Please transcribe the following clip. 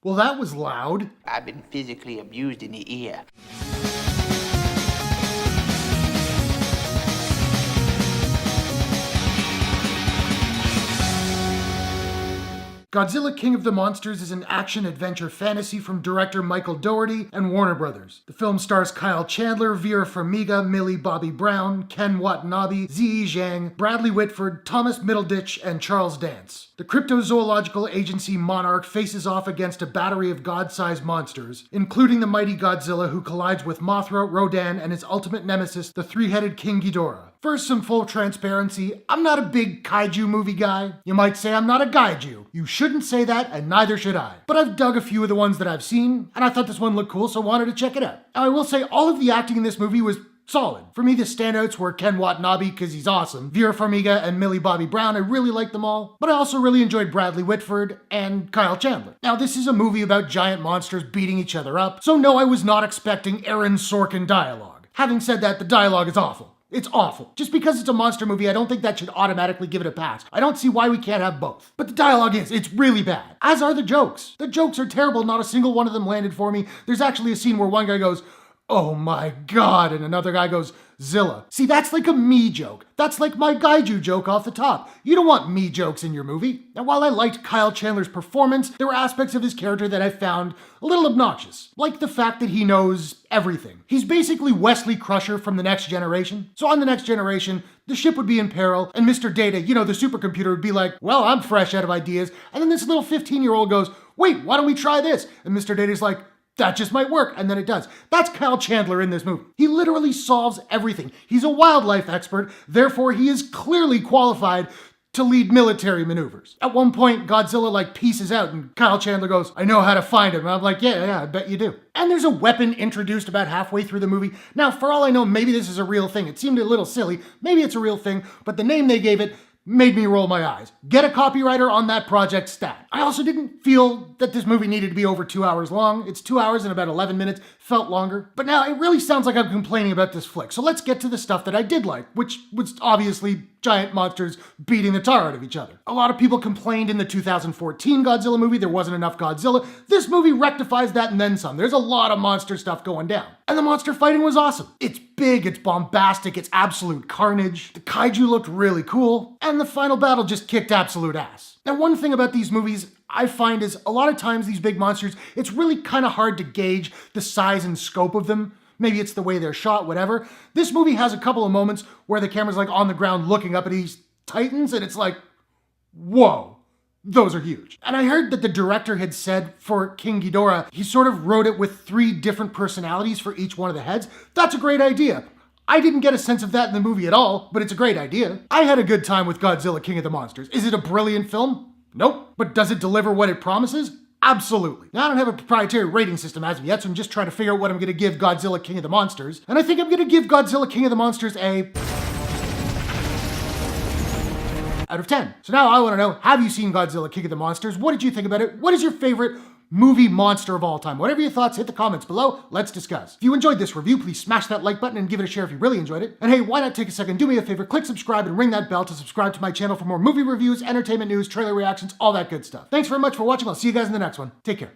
Well, that was loud. I've been physically abused in the ear. Godzilla King of the Monsters is an action-adventure fantasy from director Michael Dougherty and Warner Brothers. The film stars Kyle Chandler, Vera Farmiga, Millie Bobby Brown, Ken Watanabe, Ziyi Zhang, Bradley Whitford, Thomas Middleditch, and Charles Dance. The crypto-zoological agency Monarch faces off against a battery of god-sized monsters, including the mighty Godzilla who collides with Mothra, Rodan, and his ultimate nemesis, the three-headed King Ghidorah. First, some full transparency, I'm not a big kaiju movie guy. You might say I'm not a gaiju. You shouldn't say that, and neither should I. But I've dug a few of the ones that I've seen, and I thought this one looked cool, so wanted to check it out. Now, I will say all of the acting in this movie was solid. For me, the standouts were Ken Watanabe, because he's awesome, Vera Farmiga, and Millie Bobby Brown. I really liked them all. But I also really enjoyed Bradley Whitford and Kyle Chandler. Now, this is a movie about giant monsters beating each other up, so no, I was not expecting Aaron Sorkin dialogue. Having said that, the dialogue is awful. It's awful. Just because it's a monster movie, I don't think that should automatically give it a pass. I don't see why we can't have both. But the dialogue it's really bad. As are the jokes. The jokes are terrible, not a single one of them landed for me. There's actually a scene where one guy goes, "Oh my god," and another guy goes, "Zilla." See, that's like a me joke. That's like my gaiju joke off the top. You don't want me jokes in your movie. Now, while I liked Kyle Chandler's performance, there were aspects of his character that I found a little obnoxious. Like the fact that he knows everything. He's basically Wesley Crusher from The Next Generation. So on The Next Generation, the ship would be in peril, and Mr. Data, the supercomputer, would be like, "Well, I'm fresh out of ideas." And then this little 15-year-old goes, "Wait, why don't we try this?" And Mr. Data's like, "That just might work," and then it does. That's Kyle Chandler in this movie. He literally solves everything. He's a wildlife expert, therefore he is clearly qualified to lead military maneuvers. At one point, Godzilla pieces out and Kyle Chandler goes, "I know how to find him." And I'm like, yeah, I bet you do. And there's a weapon introduced about halfway through the movie. Now, for all I know, maybe this is a real thing. It seemed a little silly. Maybe it's a real thing, but the name they gave it made me roll my eyes. Get a copywriter on that project stat. I also didn't feel that this movie needed to be over 2 hours long. It's 2 hours and about 11 minutes, felt longer. But now it really sounds like I'm complaining about this flick. So let's get to the stuff that I did like, which was obviously giant monsters beating the tar out of each other. A lot of people complained in the 2014 Godzilla movie there wasn't enough Godzilla. This movie rectifies that and then some. There's a lot of monster stuff going down. And the monster fighting was awesome. It's big, it's bombastic, it's absolute carnage. The kaiju looked really cool, and the final battle just kicked absolute ass. Now, one thing about these movies I find is a lot of times these big monsters, it's really kind of hard to gauge the size and scope of them. Maybe it's the way they're shot, whatever. This movie has a couple of moments where the camera's on the ground looking up at these titans, and it's like, whoa, those are huge. And I heard that the director had said for King Ghidorah, he sort of wrote it with 3 different personalities for each one of the heads. That's a great idea. I didn't get a sense of that in the movie at all, but it's a great idea. I had a good time with Godzilla King of the Monsters. Is it a brilliant film? Nope. But does it deliver what it promises? Absolutely. Now, I don't have a proprietary rating system as of yet, so I'm just trying to figure out what I'm going to give Godzilla King of the Monsters. And I think I'm going to give Godzilla King of the Monsters a out of 10. So now I want to know, have you seen Godzilla King of the Monsters? What did you think about it? What is your favorite movie monster of all time? Whatever your thoughts, hit the comments below. Let's discuss. If you enjoyed this review, please smash that like button and give it a share if you really enjoyed it. And hey, why not take a second, do me a favor, click subscribe and ring that bell to subscribe to my channel for more movie reviews, entertainment news, trailer reactions, all that good stuff. Thanks very much for watching. I'll see you guys in the next one. Take care.